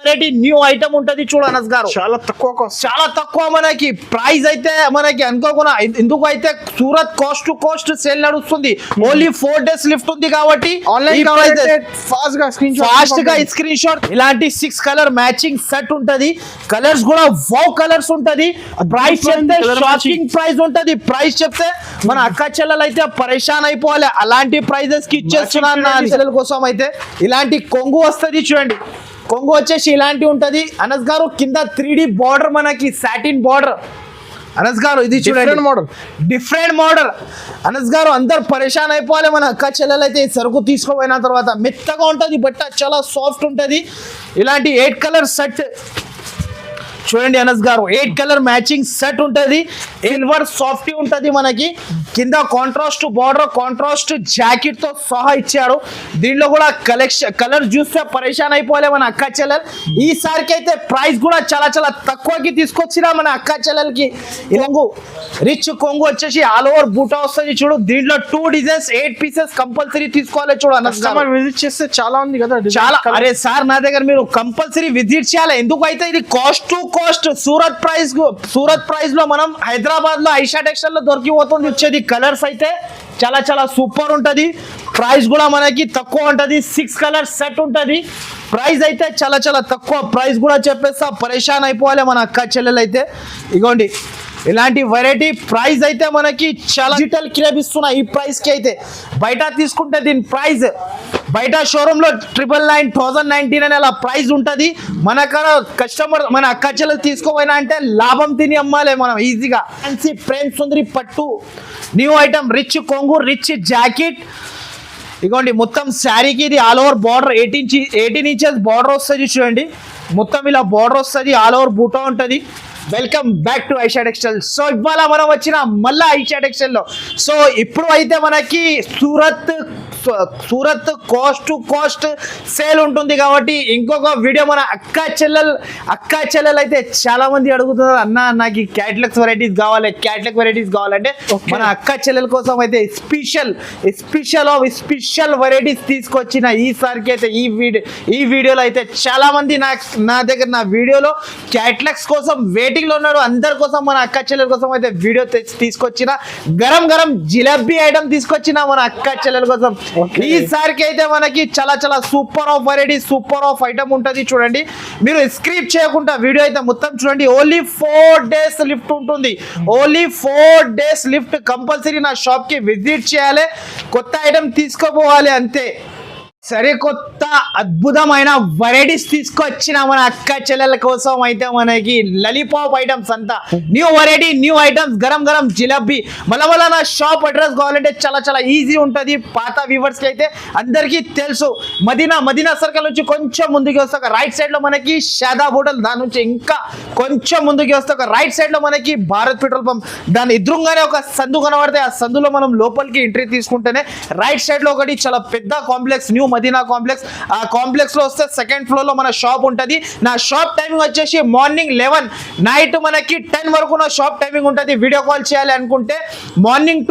Variety new item ఉంటది చూడు అనస్ గారు, చాలా తక్కువ కాస్ట్, చాలా తక్కువ మనకి ప్రైస్ అయితే మనకి అనుకోకుండా ఎందుకు అయితే Surat cost to cost sale నడుస్తుంది. ఓన్లీ 4 days లిఫ్ట్ ఉంది కాబట్టి ఆన్లైన్ ఫాస్ట్ గా స్క్రీన్ షాట్. ఇలాంటి 6 కలర్ మ్యాచింగ్ సెట్ ఉంటది, కలర్స్ కూడా వావ్ కలర్స్ ఉంటది. ప్రైస్ చెప్తే షాకింగ్ ప్రైస్ ఉంటది, ప్రైస్ చెప్తే మన అక్క చెల్లెలు అయితే పరేషాన్ అయిపోవాలి. అలాంటి ప్రైజెస్ కి ఇచ్చేస్తున్నాను చెల్లెల కోసం. అయితే ఇలాంటి కొంగు వస్తుంది చూడండి, కొంగు వచ్చేసి ఇలాంటి ఉంటది అనస్ గారు. కింద 3D బార్డర్ మనకి సాటిన్ బార్డర్ అనస్ గారు. ఇది చూడండి మోడల్, డిఫరెంట్ మోడల్ అనస్ గారు. అందరు పరేషాన్ అయిపోవాలి మన అక్క చెల్లెలు అయితే. ఈ సరుకు తీసుకోపోయిన తర్వాత మెత్తగా ఉంటది బట్ట, చాలా సాఫ్ట్ ఉంటది. ఇలాంటి 8 కలర్ సెట్ చూడండి అనస్ గారు, 8 కలర్ మ్యాచింగ్ సెట్ ఉంటది. సిల్వర్ సాఫ్టీ ఉంటది మనకి. కింద కాంట్రాస్ట్ బార్డర్, కాంట్రాస్ట్ జాకెట్ తో సహా ఇచ్చారు. దీంట్లో కూడా కలర్ చూస్తే పరేషాన్ అయిపోలే మన అక్క చెల్లెలు. ఈసారికి అయితే ప్రైస్ కూడా చాలా చాలా తక్కువకి తీసుకొచ్చినా మన అక్క చెల్లెలకి. ఇలాంగు రిచ్ కొంగు వచ్చేసి ఆల్ ఓవర్ బూటా వస్తుంది చూడు. దీంట్లో 2 డిజైన్స్ 8 పీసెస్ కంపల్సరీ తీసుకోవాలి చూడు అనస్ గారు. విజిట్ చేస్తే చాలా ఉంది కదా, చాలా. అరే సార్ నా దగ్గర మీరు కంపల్సరీ విజిట్ చేయాలి. ఎందుకు అయితే ఇది cost to cost Surat price లో మనం హైదరాబాద్ లో ఐషా టెక్స్టైల్ లో దొరికిపోతుంది వచ్చేది. కలర్స్ అయితే చాలా చాలా సూపర్ ఉంటది, ప్రైస్ కూడా మనకి తక్కువ ఉంటది. 6 కలర్ సెట్ ఉంటది, ప్రైస్ అయితే చాలా చాలా తక్కువ. ప్రైస్ కూడా చెప్పేస్తా, పరేషాన్ అయిపోవాలి మన అక్క చెల్లెలు అయితే. ఇగోండి ఇలాంటి వెరైటీ ప్రైస్ అయితే మనకి చాలా డిజిటల్ క్రేప్ ఇస్తున్నా ఈ ప్రైస్ కి అయితే. బయట తీసుకుంటే దీని ప్రైస్ బయట షోరూమ్ లో 999, 1099 అలా ప్రైస్ ఉంటది. మన కస్టమర్ మన అక్క చెల్లెలు తీసుకోపోయినా అంటే లాభం తిని అమ్మాలి మనం ఈజీగా. ఫ్యాన్సీ ప్రేమ్ సుందరి పట్టు న్యూ ఐటమ్, రిచ్ కొంగు, రిచ్ జాకెట్. ఇగోండి మొత్తం శారీకి ఇది all over border 18 inches border వస్తుంది చూడండి. మొత్తం ఇలా బార్డర్ వస్తుంది, ఆల్ ఓవర్ బూటా ఉంటుంది. Welcome back to Aisha textile. So ఇవాళ మనం వచ్చిన మళ్ళా ఐషా టెక్స్టైల్ లో. సో ఇప్పుడు అయితే మనకి Surat cost to cost sale ఉంటుంది కాబట్టి ఇంకొక వీడియో మన అక్క చెల్లెలు అయితే చాలా మంది అడుగుతున్నారు, అన్న నాకు క్యాటలాగ్ వెరైటీస్ కావాలంటే మన అక్క చెల్లెల కోసం అయితే స్పెషల్ వెరైటీస్ తీసుకొచ్చిన ఈసారికి అయితే ఈ వీడియోలో అయితే చాలా మంది నా దగ్గర నా వీడియోలో క్యాటలాగ్స్ కోసం వెయిటింగ్ లో ఉన్నారు. అందరి కోసం మన అక్క చెల్లెల కోసం అయితే వీడియో తీసుకొచ్చిన గరం జిలేబీ ఐటమ్ తీసుకొచ్చిన మన అక్క చెల్లెల కోసం. ఈసారికి అయితే మనకి చాలా చాలా super of variety, super of item ఉంటుంది చూడండి. మీరు స్క్రిప్ చేయకుండా వీడియో అయితే మొత్తం చూడండి. ఓన్లీ 4 days లిఫ్ట్ ఉంటుంది, ఓన్లీ 4 days లిఫ్ట్. కంపల్సరీ నా షాప్ కి విజిట్ చేయాలి, కొత్త ఐటమ్ తీసుకోపోవాలి అంతే. సరికొత్త అద్భుతమైన వెరైటీస్ తీసుకొచ్చిన మన అక్క చెల్లెల కోసం అయితే మనకి లాలీపాప్ ఐటమ్స్ అంతా new variety, new items, garam jalebi. మళ్ళీ నా షాప్ అడ్రస్ కావాలంటే చాలా చాలా ఈజీ ఉంటుంది. పాత వ్యూవర్స్కి అయితే అందరికీ తెలుసు, మదీనా సర్కిల్ నుంచి కొంచెం ముందుకు వస్తే ఒక రైట్ సైడ్ లో మనకి షాదాబ్ హోటల్, దాని నుంచి ఇంకా కొంచెం ముందుకు వస్తే ఒక రైట్ సైడ్ లో మనకి భారత్ పెట్రోల్ పంప్, దాని ఎదురుగానే ఒక సందు కనబడితే ఆ సందులో మనం లోపలికి ఎంట్రీ తీసుకుంటేనే రైట్ సైడ్ లో ఒకటి చాలా పెద్ద కాంప్లెక్స్, న్యూ మదీనా కాంప్లెక్స్. ఆ కాంప్లెక్స్ లో వస్తే సెకండ్ ఫ్లోర్ లో మన షాప్ ఉంటుంది. నా షాప్ టైమింగ్ వచ్చేసి మార్నింగ్ 11 నైట్ మనకి 10 వరకు నా షాప్ టైమింగ్ ఉంటుంది. వీడియో కాల్ చేయాలి అనుకుంటే మార్నింగ్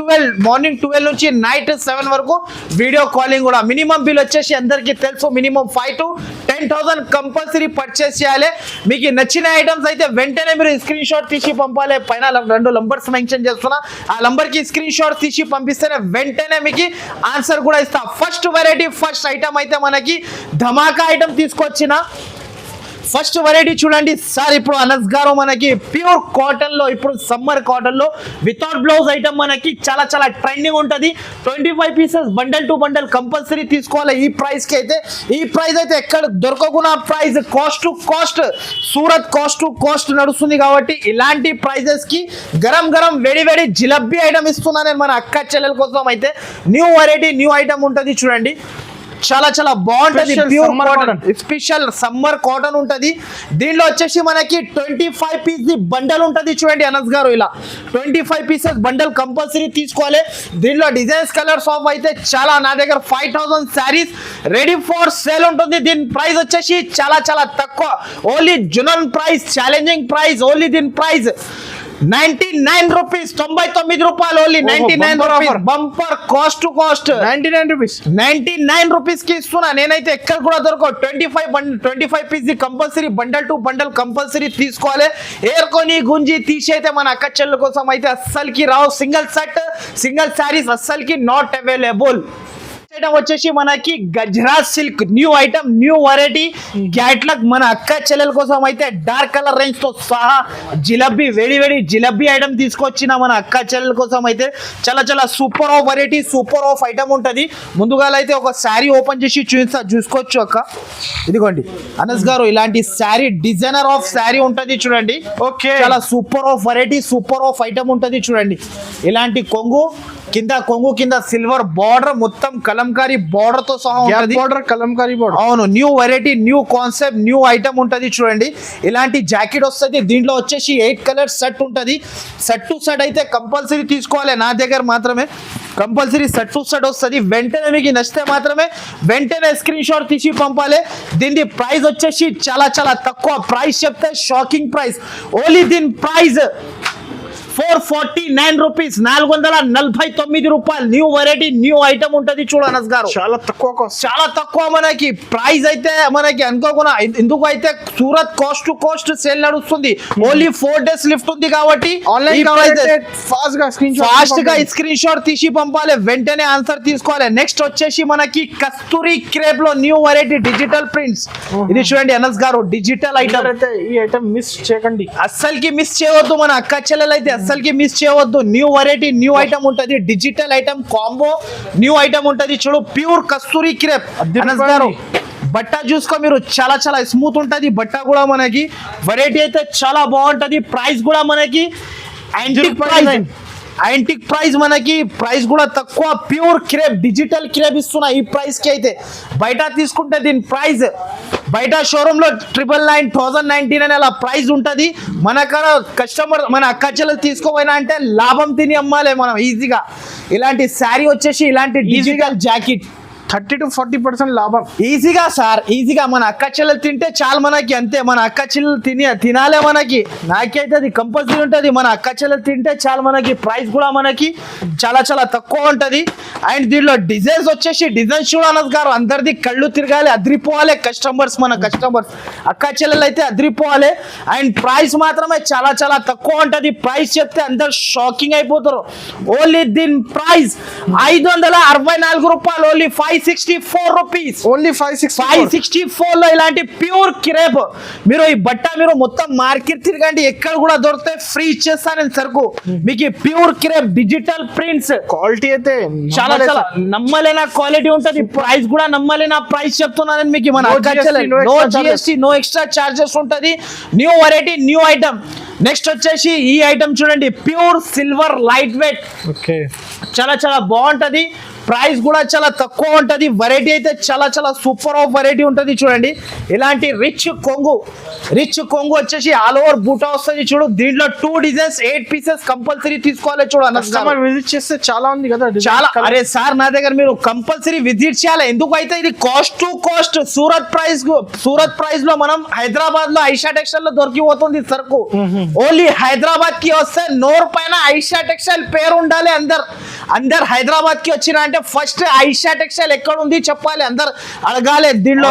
12 నుంచి నైట్ 7 వరకు వీడియో కాలింగ్ కూడా. మినిమం బిల్ వచ్చేసి అందరికీ తెలుసు, మినిమం 5,000 to 10,000 కంపల్సరీ పర్చేస్ చేయాలి. మీకు నచ్చిన ఐటమ్స్ అయితే వెంటనే మీరు స్క్రీన్ షాట్ తీసి పంపాలి. పైన 2 నంబర్స్ మెన్షన్ చేస్తున్నా, ఆ నంబర్ కి స్క్రీన్ షాట్ తీసి పంపిస్తేనే వెంటనే మీకు ఆన్సర్ కూడా ఇస్తా. ఫస్ట్ వెరైటీ, ఫస్ట్ ఐటమ్ అయితే మనకి ధమాకా ఐటమ్ తీసుకొచ్చిన ఫస్ట్ వెరైటీ చూడండి సార్. ఇప్పుడు అనస్ గారు మనకి ప్యూర్ కాటన్ లో, ఇప్పుడు సమ్మర్ కాటన్ లో వితౌట్ బ్లౌజ్ ఐటమ్ మనకి చాలా చాలా ట్రెండింగ్ ఉంటుంది. 25 pieces bundle to bundle compulsory తీసుకోవాలి ఈ ప్రైస్ కి అయితే. ఈ ప్రైస్ అయితే ఎక్కడ దొరకకున్న price, cost to cost, Surat cost to cost నడుస్తుంది కాబట్టి ఇలాంటి ప్రైజెస్ కి గరం వేడి జిలేబీ ఐటమ్ ఇస్తున్నా నేను మన అక్క చెల్లెల కోసం. అయితే న్యూ వెరైటీ, న్యూ ఐటమ్ ఉంటుంది చూడండి. చాలా చాలా బాగుంటది, pure cotton, special summer cotton ఉంటది. దీనిలో వచ్చేసి మనకి 25 పీస్ బండల్ ఉంటది చూడండి అనస్ గారు. ఇలా 25 పీసెస్ బండల్ కంపల్సరీ తీసుకోవాలి. దీనిలో డిజైన్స్, కలర్స్ ఆఫ్ అయితే చాలా. నా దగ్గర 5,000 శారీస్ రెడీ ఫర్ సేల్ ఉంటుంది. దీని ప్రైస్ వచ్చేసి చాలా చాలా తక్కువ, ఓన్లీ జునల్ ప్రైస్, ఛాలెంజింగ్ ప్రైస్. ఓన్లీ దీని ప్రైస్ 99 రూపీస్, 99 రూపాయలు only. 99 bumper rupees, offer. Bumper cost to cost 99 rupees. 99 rupees కి ఇస్తున్నా. నేనైతే ఎక్కడ కూడా దొరకవు. 25 piece compulsory, bundle to bundle compulsory తీసుకోవాలి. ఏర్కొని గుంజి తీసి అయితే మన అక్క చెల్లెల కోసం అయితే అస్సలకి రావు. సింగిల్ సెట్, సింగిల్ శారీస్ అస్సలకి నాట్ అవైలబుల్. ఐటమ్ వచ్చేసి మనకి Gajraj silk new item, new variety catalogue మన అక్క చెల్లెల కోసం అయితే డార్క్ కలర్ రేంజ్ తో సహా జిలబీ, వేడి వేడి జిలబీ ఐటమ్ తీసుకొచ్చిన మన అక్క చెల్లెల కోసం అయితే చాలా చాలా super of variety, super of item ఉంటుంది. ముందుగా అయితే ఒక శారీ ఓపెన్ చేసి చూసుకోవచ్చు అక్క. ఇదిగోండి అనస్ గారు, ఇలాంటి శారీ డిజైనర్ ఆఫ్ శారీ ఉంటుంది చూడండి. ఓకే, చాలా super of variety, super of item ఉంటుంది చూడండి. ఇలాంటి కొంగు కింద సిల్వర్ బార్డర్, మొత్తం కలంకారీ బార్డర్ తో సహా ఉంటుంది. Border Kalamkari border. అవును, new variety, new concept, new item ఉంటుంది చూడండి. ఇలాంటి జాకెట్ వస్తుంది. దీంట్లో వచ్చేసి 8 కలర్ సెట్ ఉంటుంది. సెట్ టు సెట్ అయితే కంపల్సరీ తీసుకోవాలి. నా దగ్గర మాత్రమే కంపల్సరీ సెట్ టు సెట్ వస్తుంది. వెంటనే మీకు నచ్చితే మాత్రమే వెంటనే స్క్రీన్ షాట్ తీసి పంపాలి. దీని ప్రైస్ వచ్చేసి చాలా చాలా తక్కువ. ప్రైస్ చెప్తే షాకింగ్ ప్రైస్. ఓన్లీ దీని ప్రైస్ 449 రూపీస్, 449 రూపాయలు. న్యూ వెరైటీ, న్యూ ఐటమ్ ఉంటుంది చూడు అనస్ గారు. చాలా తక్కువ కాస్ట్, చాలా తక్కువ మనకి ప్రైస్ అయితే. మనకి అనుకోకుండా ఎందుకు అయితే Surat cost to cost sale నడుస్తుంది. ఓన్లీ 4 days లిఫ్ట్ ఉంది కాబట్టి ఆన్లైన్ ఫాస్ట్ గా స్క్రీన్ షాట్ తీసి పంపాలి. వెంటనే ఆన్సర్ తీసుకోవాలి. నెక్స్ట్ వచ్చేసి మనకి కస్తూరి క్రేప్ లో న్యూ వెరైటీ డిజిటల్ ప్రింట్స్. ఇది చూడండి అనస్ గారు, డిజిటల్ ఐటమ్. అయితే ఈ ఐటమ్ మిస్ చేయకండి, అస్సలకి మిస్ చేయవద్దు. మన అక్క చెల్లెలు అయితే అస్సలకి మిస్ చేయవద్దు. న్యూ వెరైటీ, న్యూ ఐటమ్ ఉంటుంది. Digital item combo new item ఉంటుంది చూడు. ప్యూర్ కస్తూరి క్రేప్ అనస్ గారు. బట్ట చూసుకో మీరు, చాలా చాలా స్మూత్ ఉంటుంది బట్ట కూడా. మనకి వెరైటీ అయితే చాలా బాగుంటుంది. ప్రైస్ కూడా మనకి యాంటిక్ ప్రైస్, మనకి ప్రైస్ కూడా తక్కువ. ప్యూర్ క్రేప్, డిజిటల్ క్రేప్ ఇస్తున్నా ఈ ప్రైస్ కి అయితే. బయట తీసుకుంటే దీని ప్రైస్ బయట షోరూమ్ లో 999, 1099 అలా ప్రైస్ ఉంటుంది. మన కాడ కస్టమర్, మన అక్క చెల్లెలు తీసుకోపోయినా అంటే లాభం తిని అమ్మాలి మనం ఈజీగా. ఇలాంటి శారీ వచ్చేసి, ఇలాంటి డిజిటల్ జాకెట్ 30 to 40% లాభం ఈజీగా సార్, ఈజీగా. మన అక్క చెల్లెలు తింటే చాలు మనకి, అంతే. మన అక్క చెల్లెలు తినాలే మనకి. నాకైతే అది కంపల్సరీ ఉంటుంది. మన అక్క చెల్లెలు తింటే చాలు మనకి. ప్రైస్ కూడా మనకి చాలా చాలా తక్కువ ఉంటుంది. అండ్ దీనిలో డిజైన్స్ వచ్చేసి, డిజైన్స్ చూడనస్ గారు అందరిది కళ్ళు తిరగాలి, అదిరిపోవాలి. మన కస్టమర్స్ అక్క చెల్లెలు అయితే అదిరిపోవాలి. అండ్ ప్రైస్ మాత్రమే చాలా చాలా తక్కువ ఉంటుంది. ప్రైస్ చెప్తే అందరు షాకింగ్ అయిపోతారు. ఓన్లీ దీని ప్రైస్ 564 రూపాయలు. Only 564 rupees. ఓన్లీ 564 లో ఇలాంటి ప్యూర్ క్రేప్. మీరు ఈ బట్ట మీరు మొత్తం మార్కెట్ తిరగండి, ఎక్కడ కూడా దొరికితే ఫ్రీ ఇచ్చేస్తాను నేను సరుకు మీకు. Pure crepe digital prints quality అయితే చాలా చాలా నమ్మలేన క్వాలిటీ ఉంటుంది. ప్రైస్ కూడా నమ్మలేన ప్రైస్ చెప్తున్నాను మీకు. మన no GST, no extra charges ఉంటుంది. New variety, new item. Next వచ్చేసి ఈ ఐటమ్ చూడండి, pure silver light weight. Okay, చాలా చాలా బాగుంటది. ప్రైస్ కూడా చాలా తక్కువ ఉంటుంది. వెరైటీ అయితే చాలా చాలా సూపర్ ఆఫ్ వెరైటీ ఉంటుంది చూడండి. ఇలాంటి రిచ్ కొంగు వచ్చేసి ఆల్ ఓవర్ బూటా వస్తుంది చూడు. దీంట్లో 2 డిజైన్స్, 8 పీసెస్ కంపల్సరీ తీసుకోవాలి చూడు. కస్టమర్ విజిట్ చేస్తే చాలా ఉంది కదా, చాలా. అరే సార్, నా దగ్గర మీరు కంపల్సరీ విజిట్ చేయాలి. ఎందుకైతే ఇది cost to cost. Surat price లో మనం హైదరాబాద్ లో ఐషా టెక్స్టైల్ లో దొరికిపోతుంది సరుకు. ఓన్లీ హైదరాబాద్ కి వస్తే నోరు పైన ఐషా టెక్స్టైల్ పేరు ఉండాలి. అందరు హైదరాబాద్ కి వచ్చిన అంటే ఫస్ట్ ఐషా టెక్స్టైల్ ఎక్కడ ఉంది చెప్పాలి, అందరు అడగాలి. దీనిలో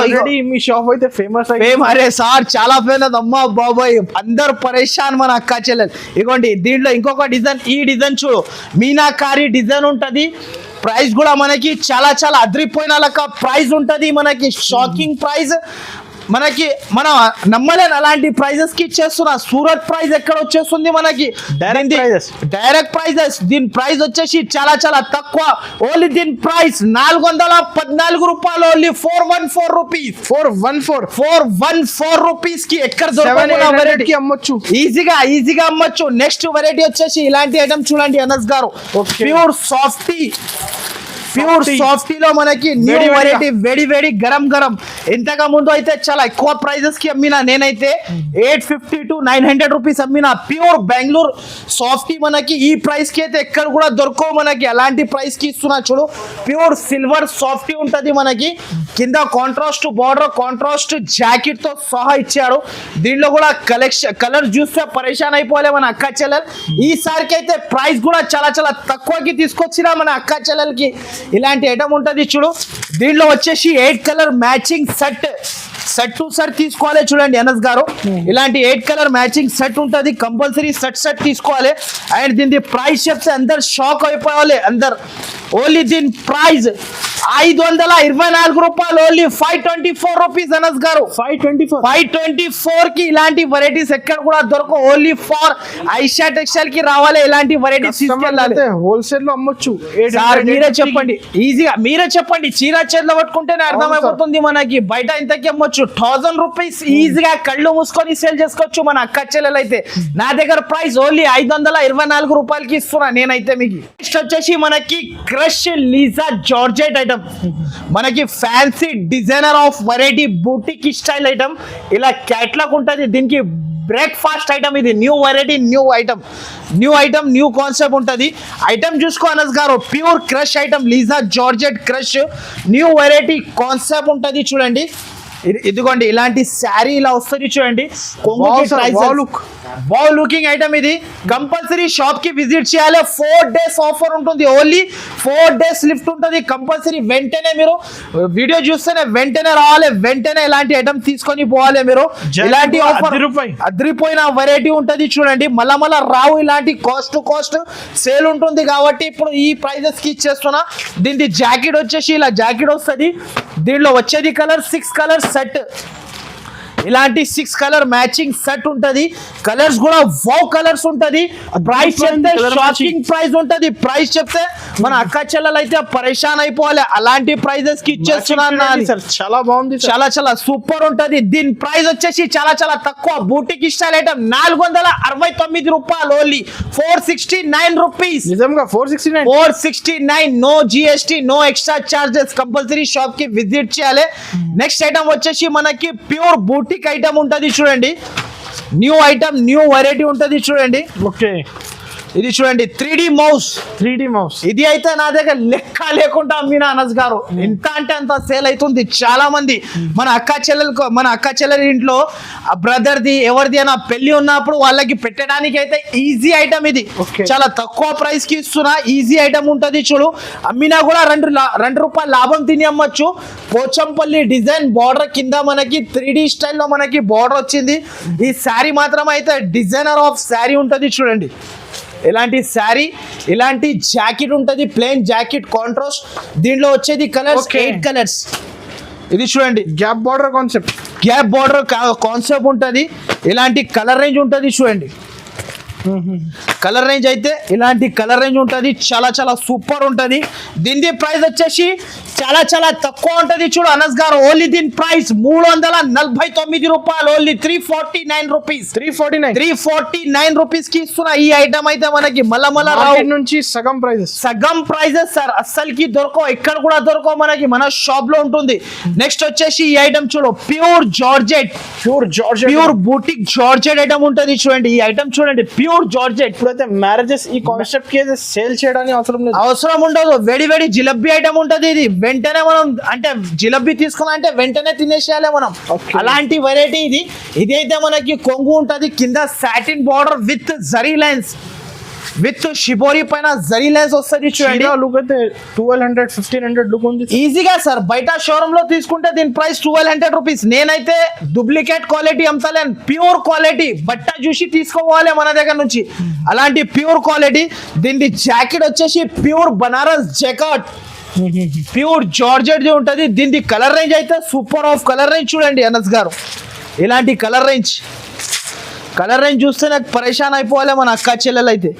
మీ షాప్ అయితే ఫేమస్. అరే సార్, చాలా ఫేమస్. అమ్మా బాబాయ్, అందరు పరేషాన్ మన అక్క చెల్లెలు. ఇగోండి దీంట్లో ఇంకొక డిజైన్. ఈ డిజైన్ చూడు, మీనాకారి డిజైన్ ఉంటది. ప్రైస్ కూడా మనకి చాలా చాలా అదిరిపోయిన లెక్క ప్రైస్ ఉంటది. మనకి షాకింగ్ ప్రైస్. మనకి మనం నమ్మలేని అలాంటి ప్రైజెస్ కి ఇచ్చేస్తున్నా. సూరత్ ప్రైస్ ఎక్కడ వచ్చేస్తుంది మనకి, డైరెక్ట్ ప్రైజెస్. దీని ప్రైస్ వచ్చేసి చాలా చాలా తక్కువ. ఓన్లీ దీని ప్రైస్ 414 రూపాయలు. Only 414 rupees. 414 రూపీస్ కి ఎక్కడ దొరకదు. అమ్మొచ్చు, ఈజీగా అమ్మొచ్చు. నెక్స్ట్ వెరైటీ వచ్చేసి ఇలాంటి ఐటమ్ చూడండి అనస్ గారు, ప్యూర్ ప్యూర్ సాఫ్టీలో మనకి న్యూ వేడి వెరైటీ వేడి వేడి గరం గరం. ఇంతగా ముందు అయితే చాలా ఎక్కువ ప్రైజెస్ కి అమ్మినా నేనైతే 850 to 900 రూపీస్ అమ్మినా. ప్యూర్ బెంగళూరు సాఫ్టీ మనకి ఈ ప్రైస్ కి అయితే ఎక్కడ కూడా దొరకవు మనకి. అలాంటి ప్రైస్ కి ఇస్తున్నా చూడు. ప్యూర్ సిల్వర్ సాఫ్టీ ఉంటది మనకి. కింద కాంట్రాస్ట్ బార్డర్ కాంట్రాస్ట్ జాకెట్ తో సహా ఇచ్చాడు. దీంట్లో కూడా కలర్ చూస్తే పరేషాన్ అయిపోలే మన అక్క చెల్లెలు. ఈసారికి అయితే ప్రైస్ కూడా చాలా చాలా తక్కువకి తీసుకొచ్చినా మన అక్క చెల్లెలకి. ఇలాంటి ఐటమ్ ఉంటది చూడు. దీంట్లో వచ్చేసి 8 colour matching set to set తీసుకోవాలి చూడండి ఎన్ఎస్ గారు. ఇలాంటి 8 కలర్ మ్యాచింగ్ సెట్ ఉంటది. కంపల్సరీ సెట్ తీసుకోవాలి. అండ్ దీని ప్రైస్ చెప్తే అందరు షాక్ అయిపోవాలి. అందరు ఓన్లీ దీని ప్రైస్ 524 రూపాయలు. ఓన్లీ 524 రూపీస్ ఎన్ఎస్ గారు. 524 కి ఇలాంటి వెరైటీస్ ఎక్కడ కూడా దొరకవు. ఓన్లీ ఫర్ ఐషా టెక్స్టైల్ కి రావాలి. ఇలాంటి వెరైటీస్ తీసుకెళ్ళాలి. హోల్సేల్ లో అమ్మొచ్చు. సార్ మీరే చెప్పండి, ఈజీగా మీరే చెప్పండి. చీర చేతిలో పట్టుకుంటేనే అర్థమైపోతుంది మనకి. బయట ఇంతకి అమ్మొచ్చు 1000 రూపీస్ ఈజీగా కళ్ళు మూసుకొని సేల్ చేసుకోవచ్చు మన అక్క చెల్లెలు అయితే. నా దగ్గర ప్రైస్ ఓన్లీ 524 రూపాయలకి ఇస్తున్నా నేనైతే మీకు. నెక్స్ట్ వచ్చేసి మనకి క్రష్ లీజా జార్జెట్ ఐటమ్. మనకి fancy designer of variety boutique style item. ఇలా క్యాట్లాగ్ ఉంటుంది. దీనికి బ్రేక్ఫాస్ట్ ఐటమ్. ఇది new variety new item new concept ఉంటుంది. ఐటమ్ చూసుకో అనస్ గారు. ప్యూర్ క్రష్ ఐటమ్ లీజా georgette crush new variety concept ఉంటుంది చూడండి. ఇదిగోండి ఇలాంటి శారీ ఇలా వస్తుంది చూడండి. వావ్ లుకింగ్ ఐటమ్ ఇది. కంపల్సరీ షాప్ కి విజిట్ చేయాలి. 4 days ఆఫర్ ఉంటుంది. ఓన్లీ 4 days లిఫ్ట్ ఉంటుంది. కంపల్సరీ వెంటనే మీరు వీడియో చూస్తేనే వెంటనే రావాలి. వెంటనే ఇలాంటి ఐటమ్ తీసుకొని పోవాలి మీరు. ఇలాంటి ఆఫర్ అదిరిపోయిన వెరైటీ ఉంటుంది చూడండి. మళ్ళా రావు ఇలాంటి కాస్ట్ టు కాస్ట్ సేల్ ఉంటుంది కాబట్టి ఇప్పుడు ఈ ప్రైజెస్ కి ఇచ్చేస్తున్నా. దీనికి జాకెట్ వచ్చేసి ఇలా జాకెట్ వస్తుంది. దీంట్లో వచ్చేది కలర్ 6 కలర్ సెట్. ఇలాంటి 6 కలర్ మ్యాచింగ్ సెట్ ఉంటది. కలర్స్ కూడా వావ్ కలర్స్ ఉంటది. ప్రైస్ చెప్తే షాకింగ్ ప్రైస్ ఉంటది. ప్రైస్ చెప్తే మన అక్క చెల్లెలు అయితే పరేషాన్ అయిపోవాలి. అలాంటి ప్రైజెస్ కి ఇచ్చేస్తున్నాను. చాలా బాగుంది. చాలా చాలా సూపర్ ఉంటది. దీని ప్రైస్ వచ్చేసి చాలా చాలా తక్కువ. బూటిక్ స్టైల్ ఐటమ్ 469 రూపాయలు. Only 469 rupees. నిజంగా 469. No GST no extra charges. Compulsory shop కి విజిట్ చేయాలి. నెక్స్ట్ ఐటమ్ వచ్చేసి మనకి ప్యూర్ బూటిక్ ఐటమ్ ఉంటది చూడండి. న్యూ ఐటమ్ న్యూ వెరైటీ ఉంటది చూడండి. ఓకే ఇది చూడండి 3D మౌస్. ఇది అయితే నా దగ్గర లెక్క లేకుండా అమ్మిన అనస్ గారు. ఎంత అంటే అంత సేల్ అవుతుంది. చాలా మంది మన అక్క చెల్లెల ఇంట్లో బ్రదర్ది ఎవరిది అయినా పెళ్లి ఉన్నప్పుడు వాళ్ళకి పెట్టడానికి అయితే ఈజీ ఐటమ్ ఇది. చాలా తక్కువ ప్రైస్ కి ఇస్తున్నా. ఈజీ ఐటమ్ ఉంటది చూడు. అమ్మినా కూడా 2 రూపాయలు లాభం తిని అమ్మచ్చు. పోచంపల్లి డిజైన్ బార్డర్ కింద మనకి 3D స్టైల్లో మనకి బార్డర్ వచ్చింది. ఈ శారీ మాత్రం అయితే డిజైనర్ ఆఫ్ శారీ ఉంటది చూడండి. ఇలాంటి శారీ ఇలాంటి జాకెట్ ఉంటుంది. Plain jacket contrast. దీంట్లో వచ్చేది కలర్స్ 8 కలర్స్. ఇది చూడండి గ్యాప్ బార్డర్ కాన్సెప్ట్ ఉంటుంది. ఇలాంటి కలర్ రేంజ్ ఉంటుంది చూడండి. కలర్ రేంజ్ అయితే ఇలాంటి కలర్ రేంజ్ ఉంటుంది. చాలా చాలా సూపర్ ఉంటుంది. దీని ప్రైస్ వచ్చేసి చాలా చాలా తక్కువ ఉంటుంది చూడు అనస్ గారు. ఓన్లీ దీని ప్రైస్ 349 రూపాయలు. Only 349 rupees. 349 రూపీస్ కి ఇస్తున్నా. ఈ ఐటమ్ అయితే మనకి మళ్ళా నుంచి సగం ప్రైజెస్ సార్. అస్సలకి దొరకవు. ఎక్కడ కూడా దొరకవు మనకి. మన షాప్ లో ఉంటుంది. నెక్స్ట్ వచ్చేసి ఈ ఐటమ్ చూడు. ప్యూర్ బూటిక్ జార్జెట్ ఐటమ్ ఉంటుంది చూడండి. ఈ ఐటమ్ చూడండి ప్యూర్ జార్జెట్. ఇప్పుడైతే మ్యారేజెస్ ఈ కాన్సెప్ట్ కి సేల్ చేయడానికి అవసరం ఉండదు. వేడి జిలేబీ ఐటమ్ ఉంటది. ఇది వెంటనే మనం అంటే జిలేబీ తీసుకున్నా అంటే వెంటనే తినేసేయాలి మనం. అలాంటి వెరైటీ ఇది. ఇది అయితే మనకి కొంగు ఉంటది. కింద satin border with zari lines with shibori పైన జరీ లైన్స్ వస్తుంది చూడండి. లుక్ అయితే 1200-1500 లుక్ ఉంది ఈజీగా సార్. బయట షోరూమ్ లో తీసుకుంటే దీని ప్రైస్ 1200 రూపీస్. నేనైతే డూప్లికేట్ క్వాలిటీ అమ్ముతలేను. ప్యూర్ క్వాలిటీ బట్ట చూసి తీసుకోవాలి మన దగ్గర నుంచి. అలాంటి ప్యూర్ క్వాలిటీ. దీని జాకెట్ వచ్చేసి ప్యూర్ బనారస్ జకాట్. ప్యూర్ జార్జెట్ ఉంటది. దీని కలర్ రేంజ్ అయితే సూపర్ ఆఫ్ కలర్ రేంజ్ చూడండి అనస్ గారు. ఇలాంటి కలర్ రేంజ్ చూస్తే నాకు పరేషాన్ అయిపోవాలి మన అక్క చెల్లెలు అయితే.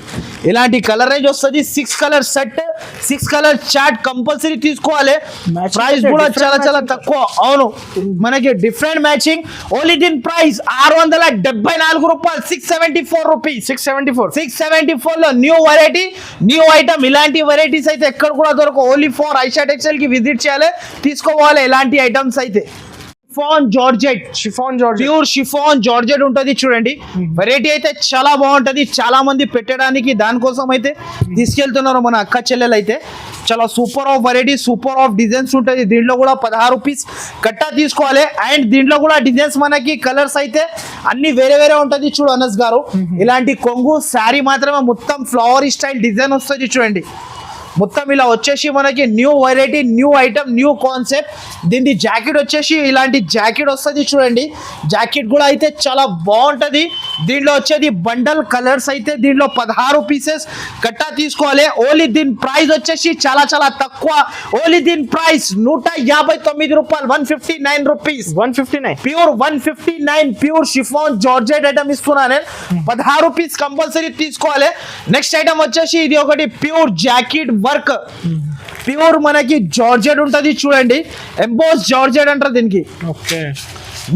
ఇలాంటి కలర్ రేంజ్ వస్తుంది 6 colour set 6 colour chart compulsory తీసుకోవాలి Matching ప్రైస్ అయితే కూడా different చాలా చాలా matching. తక్కువ అవును మనకి డిఫరెంట్ మ్యాచింగ్ ఓన్లీ దీని ప్రైస్ 674 రూపాయలు 674 రూపీస్ 674. 674 లో న్యూ వెరైటీ న్యూ ఐటమ్ ఇలాంటి వెరైటీస్ అయితే ఎక్కడ కూడా దొరకవు ఓన్లీ ఫర్ ఐషా టెక్స్టైల్ కి విజిట్ చేయాలి తీసుకోవాలి ఇలాంటి ఐటమ్స్ అయితే chiffon georgette chiffon George. Pure chiffon georgette ఉంటది చూడండి వెరైటీ అయితే చాలా బాగుంటది చాలా మంది పెట్టడానికి దానికోసం అయితే తీసుకెళ్తున్నారు మన అక్క చెల్లెలు అయితే చాలా super of variety super of designs ఉంటుంది దీంట్లో కూడా 16 రూపీస్ కట్టా తీసుకోవాలి అండ్ దీంట్లో కూడా డిజైన్స్ మనకి కలర్స్ అయితే అన్ని వేరే వేరే ఉంటది చూడు అనస్ గారు ఇలాంటి కొంగు శారీ మాత్రమే మొత్తం ఫ్లవర్ స్టైల్ డిజైన్ వస్తుంది చూడండి మొత్తం ఇలా వచ్చేసి మనకి new variety new item new concept దీని జాకెట్ వచ్చేసి ఇలాంటి జాకెట్ వస్తుంది చూడండి జాకెట్ కూడా అయితే చాలా బాగుంటది దీంట్లో వచ్చేది బండల్ కలర్స్ అయితే దీంట్లో 16 పీసెస్ కట్టా తీసుకోవాలి ఓన్లీ దీని ప్రైస్ వచ్చేసి చాలా చాలా తక్కువ ఓన్లీ దీని ప్రైస్ 159 రూపాయలు 159 rupees 159. Pure 159 pure chiffon georgette item ఇస్తున్నాను నేను 16 రూపీస్ కంపల్సరీ తీసుకోవాలి నెక్స్ట్ ఐటమ్ వచ్చేసి ఇది ఒకటి ప్యూర్ జాకెట్ వర్క్ ప్యూర్ మనకి జార్జెట్ ఉంటది చూడండి ఎంబోస్ జార్జెట్ అంటారు దీనికి okay.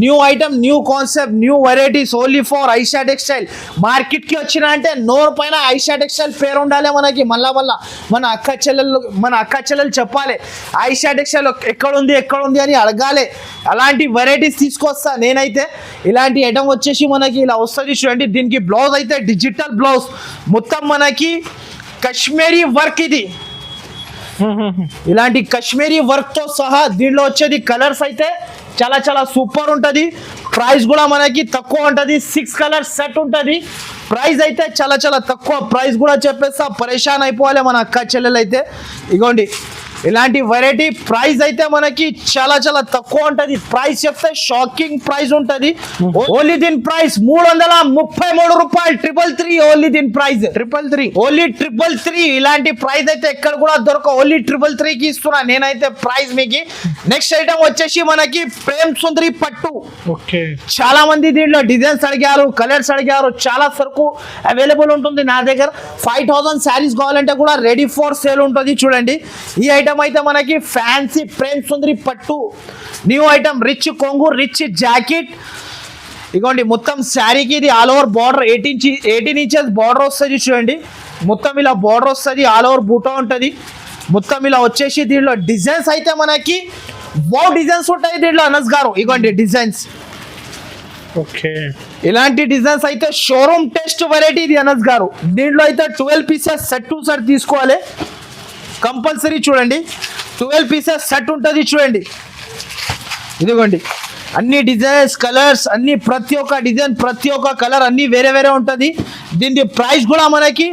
New item new concept new varieties only for Aisha textile market కి వచ్చిన అంటే నోరు పైన ఐషా టెక్స్టైల్ పేరు ఉండాలి మనకి మళ్ళా మన అక్క చెల్లెలు చెప్పాలి ఐషా టెక్స్టైల్ ఎక్కడ ఉంది అని అడగాలి అలాంటి వెరైటీస్ తీసుకొస్తా నేనైతే ఇలాంటి ఐటమ్ వచ్చేసి మనకి ఇలా వస్తుంది చూడండి దీనికి బ్లౌజ్ అయితే డిజిటల్ బ్లౌజ్ మొత్తం మనకి కశ్మీరీ వర్క్ ఇది ఇలాంటి కశ్మీరీ వర్క్ తో సహా దీనిలో వచ్చేది కలర్స్ అయితే చాలా చాలా సూపర్ ఉంటది ప్రైస్ కూడా మనకి తక్కువ ఉంటది 6 కలర్ సెట్ ఉంటది ప్రైస్ అయితే చాలా చాలా తక్కువ ప్రైస్ కూడా చెప్పేస్తా పరేషాన్ అయిపోవాలి మన అక్క చెల్లెలు అయితే ఇగోండి ఇలాంటి వెరైటీ ప్రైస్ అయితే మనకి చాలా చాలా తక్కువ ఉంటది ప్రైస్ చెప్తే షాకింగ్ ప్రైస్ ఉంటది ఓన్లీ దీని ప్రైస్ 333 రూపాయలు 333 ఓన్లీ దీని ప్రైస్ 333. ఓన్లీ 333 ఇలాంటి ప్రైస్ అయితే ఎక్కడ కూడా దొరక ఓన్లీ 333 కి ఇస్తున్నా నేనైతే ప్రైస్ మీకు నెక్స్ట్ ఐటమ్ వచ్చేసి మనకి ప్రేమ్ సుందరి పట్టు ఓకే. చాలా మంది దీంట్లో డిజైన్స్ అడిగారు కలర్స్ అడిగారు చాలా సరుకు అవైలబుల్ ఉంటుంది నా దగ్గర 5000 శారీస్ కావాలంటే కూడా రెడీ ఫర్ సేల్ ఉంటుంది చూడండి ఈ ఐటమ్ అయితే మనకి ఫ్యాన్సీ ప్రేమ్ సుందరి పట్టు న్యూ ఐటమ్ రిచ్ కొంగు రిచ్ జాకెట్ ఇగోండి మొత్తం శారీకి ఇది all over border 18 inches border వస్తుంది చూడండి మొత్తం ఇలా బార్డర్ వస్తుంది ఆల్ ఓవర్ బూటా ఉంటుంది మొత్తం ఇలా వచ్చేసి దీంట్లో డిజైన్స్ అయితే మనకి డిజైన్స్ ఉంటాయి దీంట్లో అనస్ గారు ఇగోండి డిజైన్స్ ఓకే. ఇలాంటి డిజైన్స్ అయితే షోరూమ్ టెస్ట్ వెరైటీ ఇది అనస్ గారు దీంట్లో అయితే 12 పీసెస్ సెట్ టు సెట్ తీసుకోవాలి కంపల్సరీ చూడండి 12 పీసెస్ సెట్ ఉంటుంది చూడండి ఇదిగోండి అన్ని డిజైన్స్ కలర్స్ అన్ని ప్రతి ఒక్క డిజైన్ ప్రతి ఒక్క కలర్ అన్ని వేరే వేరే ఉంటుంది దీని ప్రైస్ కూడా మనకి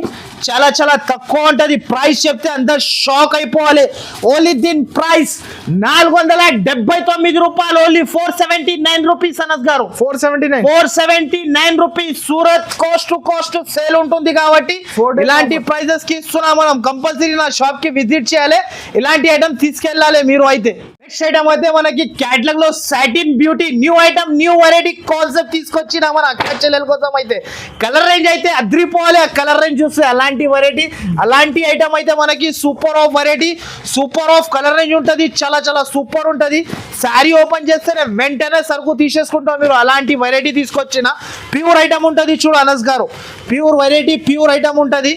చాలా చాలా తక్కువ ఉంటుంది ప్రైస్ చెప్తే అందరు షాక్ అయిపోవాలి ఓన్లీ దీని ప్రైస్ 479 రూపాయలు ఓన్లీ 479 రూపీస్ అనస్ గారు 479. 479 rupees Surat Coast to Coast sale ఉంటుంది కాబట్టి ఇలాంటి ప్రైజెస్ కి ఇస్తున్నాం మనం కంపల్సరీ నా షాప్ కి విజిట్ చేయాలి ఇలాంటి ఐటమ్ తీసుకెళ్ళాలి మీరు అయితే నెక్స్ట్ ఐటమ్ అయితే మనకి క్యాటలాగ్ లో satin beauty new item new variety concept తీసుకొచ్చిన మన అక్క చెల్లెల కోసం అయితే కలర్ రేంజ్ అయితే అద్రిపోవాలి ఆ కలర్ రేంజ్ చూస్తే అలాంటి వెరైటీ అలాంటి ఐటమ్ అయితే మనకి super of variety super of colour range ఉంటుంది చాలా చాలా సూపర్ ఉంటుంది శారీ ఓపెన్ చేస్తేనే వెంటనే సరుకు తీసేసుకుంటాం మీరు అలాంటి వెరైటీ తీసుకొచ్చిన ప్యూర్ ఐటమ్ ఉంటుంది చూడు అనస్ గారు ప్యూర్ వెరైటీ ప్యూర్ ఐటమ్ ఉంటుంది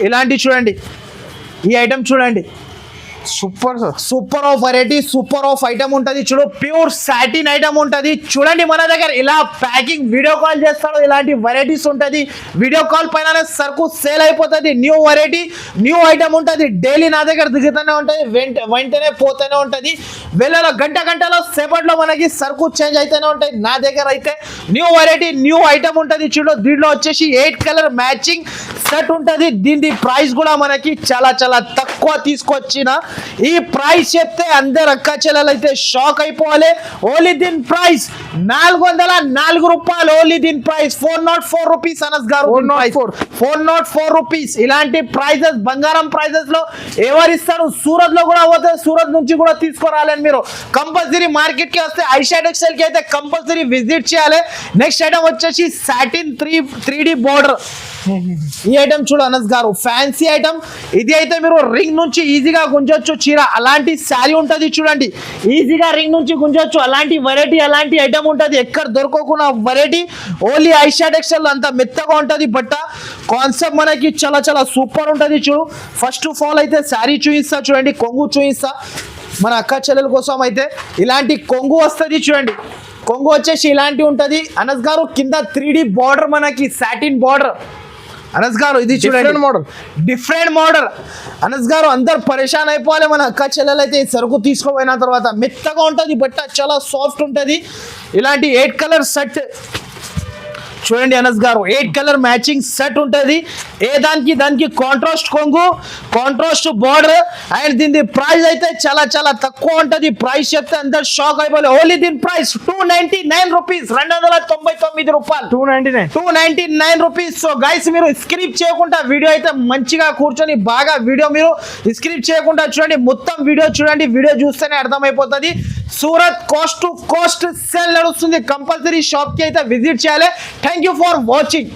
ఇలాంటి చూడండి ఈ ఐటమ్ చూడండి super of variety super of item ఉంటుంది చూడు ప్యూర్ సాటిన్ ఐటమ్ ఉంటుంది చూడండి మన దగ్గర ఇలా ప్యాకింగ్ వీడియో కాల్ చేస్తాడు ఇలాంటి వెరైటీస్ ఉంటుంది వీడియో కాల్ పైన సరుకు సేల్ అయిపోతుంది న్యూ వెరైటీ న్యూ ఐటమ్ ఉంటుంది డైలీ నా దగ్గర దిగుతూనే ఉంటుంది వెంటనే పోతూనే ఉంటుంది వేళలో గంటలో సేపట్లో మనకి సరుకు చేంజ్ అయితేనే ఉంటాయి నా దగ్గర అయితే న్యూ వెరైటీ న్యూ ఐటమ్ ఉంటుంది చూడు దీంట్లో వచ్చేసి 8 కలర్ మ్యాచింగ్ సెట్ ఉంటుంది దీని ప్రైస్ కూడా మనకి చాలా చాలా తక్కువ తీసుకొచ్చిన ఈ ప్రైస్ చెప్తే అందరు అక్క చెల్లెలు అయితే షాక్ అయిపోవాలి ఓన్లీ దీని ప్రైస్ 404 రూపాయలు ఓన్లీ దీని ప్రైస్ 404 రూపీస్ అనస్ గారు 404 రూపీస్ ఇలాంటి ప్రైజెస్ బంగారం ప్రైజెస్ లో ఎవరిస్తారు సూరత్ లో కూడా పోతే సూరత్ నుంచి కూడా తీసుకురాలని మీరు కంపల్సరీ మార్కెట్ కి వస్తే ఐషా టెక్స్టైల్ కి అయితే కంపల్సరీ విజిట్ చేయాలి నెక్స్ట్ ఐటమ్ వచ్చేసి సాటిన్ 3D బోర్డర్ ఈ ఐటమ్ చూడు అనస్ గారు, ఫ్యాన్సీ ఐటమ్ ఇది. అయితే మీరు రింగ్ నుంచి ఈజీగా గుంజొచ్చు చీర, అలాంటి శారీ ఉంటుంది చూడండి. ఈజీగా రింగ్ నుంచి గుంజొచ్చు, అలాంటి వెరైటీ, అలాంటి ఐటమ్ ఉంటుంది. ఎక్కడ దొరకకుండా వెరైటీ. ఓన్లీ ఐషా టెక్స్టైల్ అంత మెత్తగా ఉంటుంది బట్ట. కాన్సెప్ట్ మనకి చాలా చాలా సూపర్ ఉంటుంది. చూడు ఫస్ట్ ఆఫ్ ఆల్ అయితే శారీ చూపిస్తా చూడండి, కొంగు చూపిస్తా మన అక్క చెల్లెల కోసం. అయితే ఇలాంటి కొంగు వస్తుంది చూడండి. కొంగు వచ్చేసి ఇలాంటి ఉంటుంది అనస్ గారు. కింద 3D బార్డర్, మనకి సాటిన్ బార్డర్ అనస్ గారు. ఇది చూడండి మోడల్, డిఫరెంట్ మోడల్ అనస్ గారు. అందరు పరేషాన్ అయిపోవాలి మన అక్క చెల్లెలు అయితే ఈ సరుకు తీసుకోపోయిన తర్వాత. మెత్తగా ఉంటుంది బట్ట, చాలా సాఫ్ట్ ఉంటుంది. ఇలాంటి 8 కలర్ సెట్ చూడండి అనస్ గారు. 8 కలర్ మ్యాచింగ్ సెట్ ఉంటుంది. ఏ దానికి కాంట్రాస్ట్ కొంగు, కాంట్రాస్ట్ బార్డర్. అండ్ దీని ప్రైస్ అయితే చాలా చాలా తక్కువ ఉంటుంది. ప్రైస్ చెప్తే అందరు షాక్ అయిపోవాలి. ఓన్లీ దీని ప్రైస్ 299 రూపీస్, 299 రూపాయలు, 299 రూపీస్. సో గైస్ మీరు స్క్రిప్ చేయకుండా వీడియో అయితే మంచిగా కూర్చొని బాగా వీడియో మీరు స్క్రిప్ చేయకుండా చూడండి, మొత్తం వీడియో చూడండి. వీడియో చూస్తేనే అర్థమైపోతుంది. Surat cost to cost sale నడుస్తుంది. కంపల్సరీ షాప్ కి అయితే విజిట్ చేయాలి. Thank you for watching.